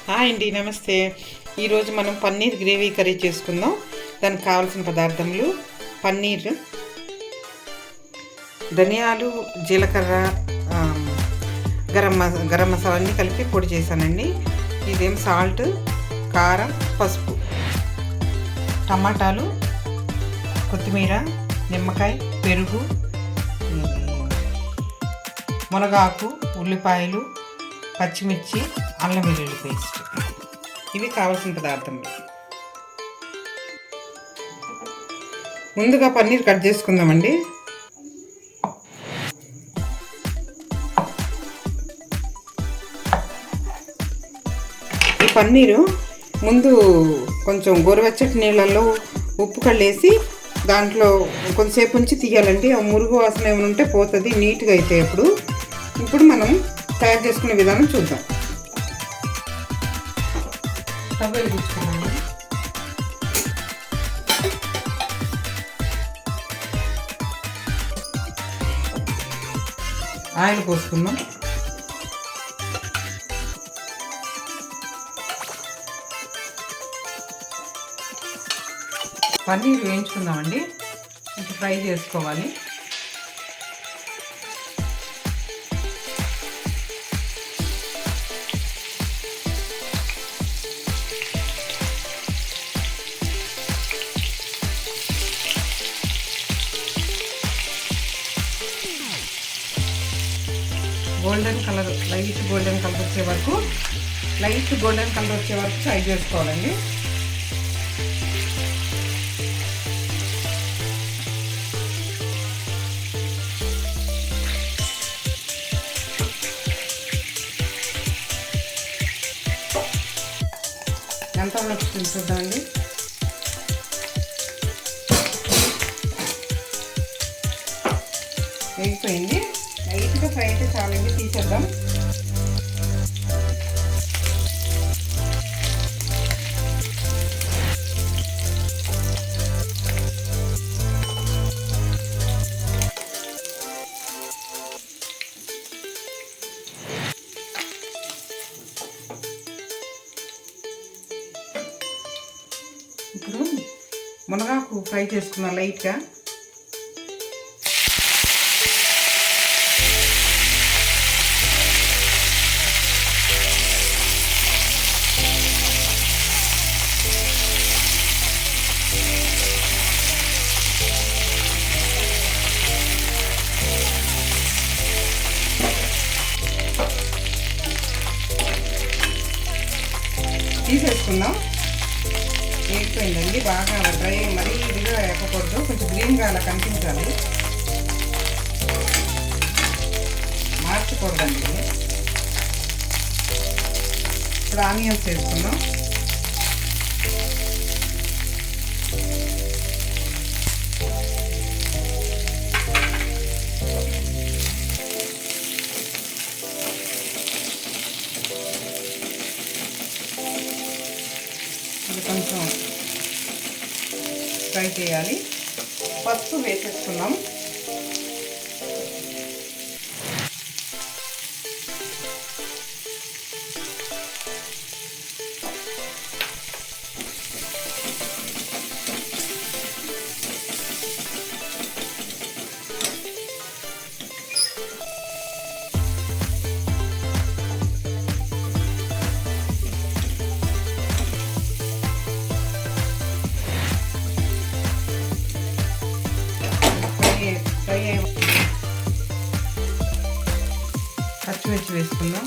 Hi అండి, నమస్తే. ఈరోజు మనం పన్నీర్ గ్రేవీ కర్రీ చేసుకుందాం. దానికి కావాల్సిన పదార్థములు: పన్నీర్, ధనియాలు, జీలకర్ర, గరం మసాలా అన్నీ కలిపి పొడి చేశానండి. ఇదేం సాల్ట్, కారం, పసుపు, టమాటాలు, కొత్తిమీర, నిమ్మకాయ, పెరుగు, మునగాకు, ఉల్లిపాయలు, పచ్చిమిర్చి, అల్లం వెల్లుల్లి పేస్ట్. ఇవి కావాల్సిన పదార్థములు. ముందుగా పన్నీర్ కట్ చేసుకుందామండి. ఈ పన్నీరు ముందు కొంచెం గోరువెచ్చటి నీళ్ళల్లో ఉప్పు కళ్ళేసి దాంట్లో కొంతసేపు ఉంచి తీయాలండి. ఆ మురుగు వాసన ఏమైనా ఉంటే పోతుంది, నీట్గా అయితే. ఇప్పుడు మనం తయారు చేసుకునే విధానం చూద్దాం. స్టవ్ వెలిగించుకున్నాము. ఆయిల్ పోసుకుందాం. పన్నీర్ వేయించుకుందామండి. కొంచెం ఫ్రై చేసుకోవాలి. Golden colour, light golden colour వచ్చే వరకు ఫ్రై చేసుకోవాలండి. ఎంత ఉన్నట్టు చూద్దామండి. వేగిపోయింది. లైట్గా ఫ్రై అయితే చాలండి, తీసేద్దాం. ఇప్పుడు మునగాకు ఫ్రై చేసుకున్నాం లైట్గా. తీసేసుకుందాం. వేగిపోయిందండి. బాగా డ్రై, మరీ ఇదిగా వేపకూడదు, కొంచెం గ్రీన్గా అలా కనిపించాలి, మార్చకూడదండి. ఇప్పుడు ఆనియన్స్ వేసుకుందాం. ఇది కొంచెం ఫ్రై చేయాలి. పసుపు వేసేసుకున్నాం. పచ్చిమిర్చి వేసుకుందాం.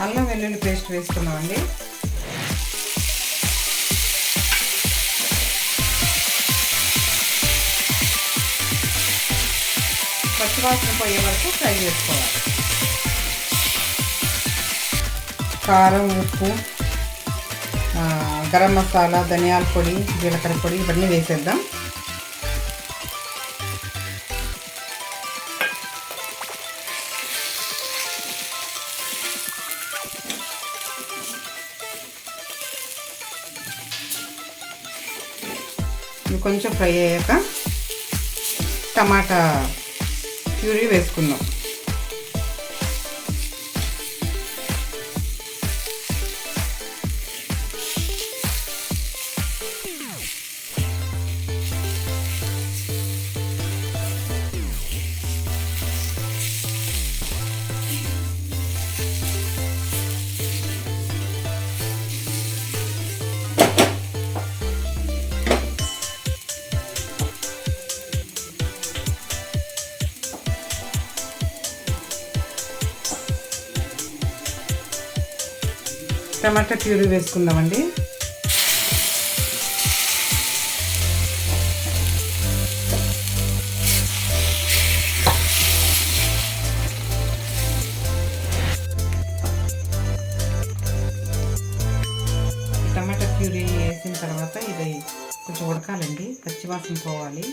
అల్లం వెల్లుల్లి పేస్ట్ వేసుకున్నామండి. పచ్చివాసన పోయే వరకు ఫ్రై చేసుకోవాలి. కారం, ఉప్పు, గరం మసాలా, ధనియాల పొడి, జీలకర్ర పొడి ఇవన్నీ వేసేద్దాం. ఇవి కొంచెం ఫ్రై అయ్యాక టమాటా ప్యూరీ వేసుకుందాం. టమాటా ప్యూరీ వేసుకుందామండి. టమాటా ప్యూరీ వేసిన తర్వాత ఇది కొంచెం ఉడకాలండి, పచ్చివాసన పోవాలి.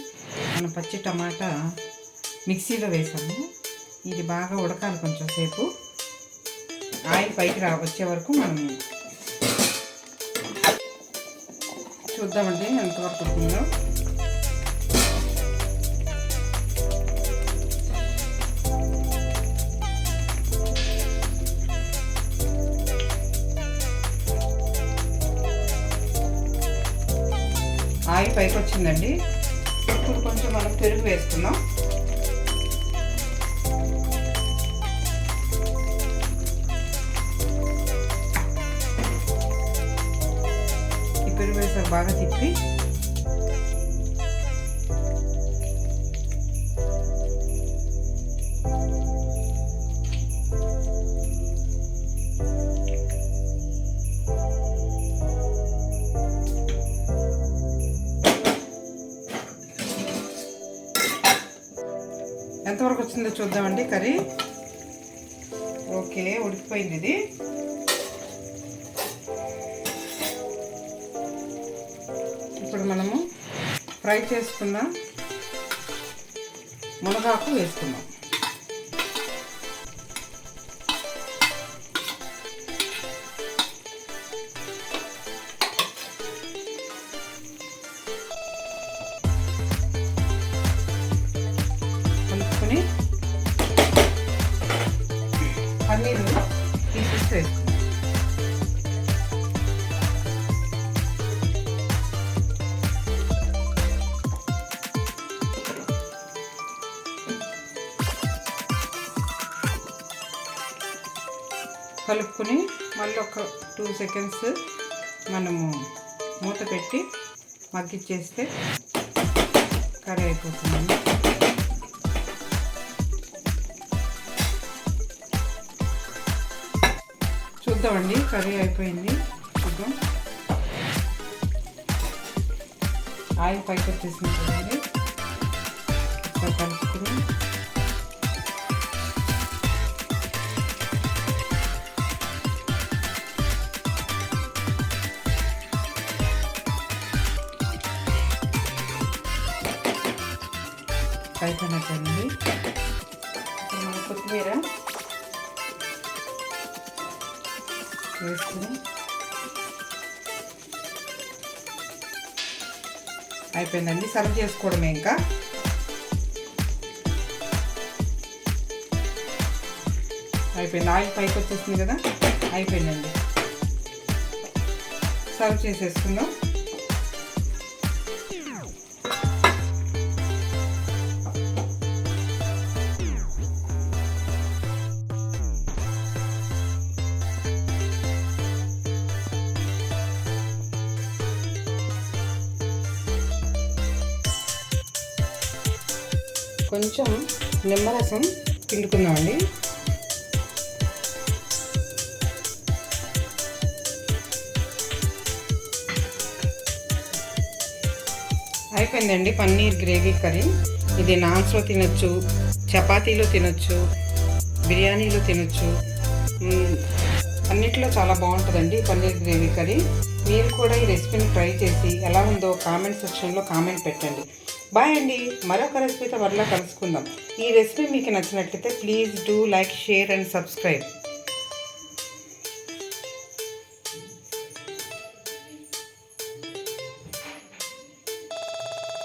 మనం పచ్చి టమాటా మిక్సీలో వేసాము, ఇది బాగా ఉడకాలి కొంచెం సేపు. ఆయిల్ పైకి వచ్చే వరకు మనం చూద్దామండి ఎంతవరకు ఉంటుందో. ఆయిల్ పైకి వచ్చిందండి. ఇప్పుడు కొంచెం మనం పెరుగు వేసుకుందాం. పెరుగు వేసాక బాగా తిప్పి ఎంతవరకు వచ్చిందో చూద్దామండి కర్రీ. ఓకే, ఉడికిపోయింది ఇది. ఇప్పుడు మనము ఫ్రై చేసుకున్న మునగాకు వేసుకుందాం. కలుపుకొని పన్నీరు పీసెస్ వేసుకుందాం. కలుపుకొని మళ్ళీ ఒక 2 సెకండ్స్ మనము మూత పెట్టి మగ్గిచ్చేస్తే కర్రీ అయిపోతుందండి. చూద్దామండి, కర్రీ అయిపోయింది. చూద్దాం, ఆయిల్ పైకి వచ్చేసింది కదండి. కలుపుకొని అయిపోయినట్టండి. ఇప్పుడు మనం కొత్తిమీర వేసుకుని అయిపోయిందండి. సర్వ్ చేసుకోవడమే ఇంకా. అయిపోయింది, ఆయిల్ పైకి వచ్చేసింది కదా, అయిపోయిందండి. సర్వ్ చేసేసుకుందాం. కొంచెం నిమ్మరసం పిండుకుందామండి. అయిపోయిందండి పన్నీర్ గ్రేవీ కర్రీ. ఇది నాన్స్లో తినొచ్చు, చపాతీలో తినొచ్చు, బిర్యానీలో తినొచ్చు, అన్నిట్లో చాలా బాగుంటుందండి పన్నీర్ గ్రేవీ కర్రీ. మీరు కూడా ఈ రెసిపీని ట్రై చేసి ఎలా ఉందో కామెంట్ సెక్షన్లో కామెంట్ పెట్టండి. బాయ్ అండి, మరొక రెసిపీతో మరలా కలుసుకుందాం. ఈ రెసిపీ మీకు నచ్చినట్లయితే please do like, share and subscribe.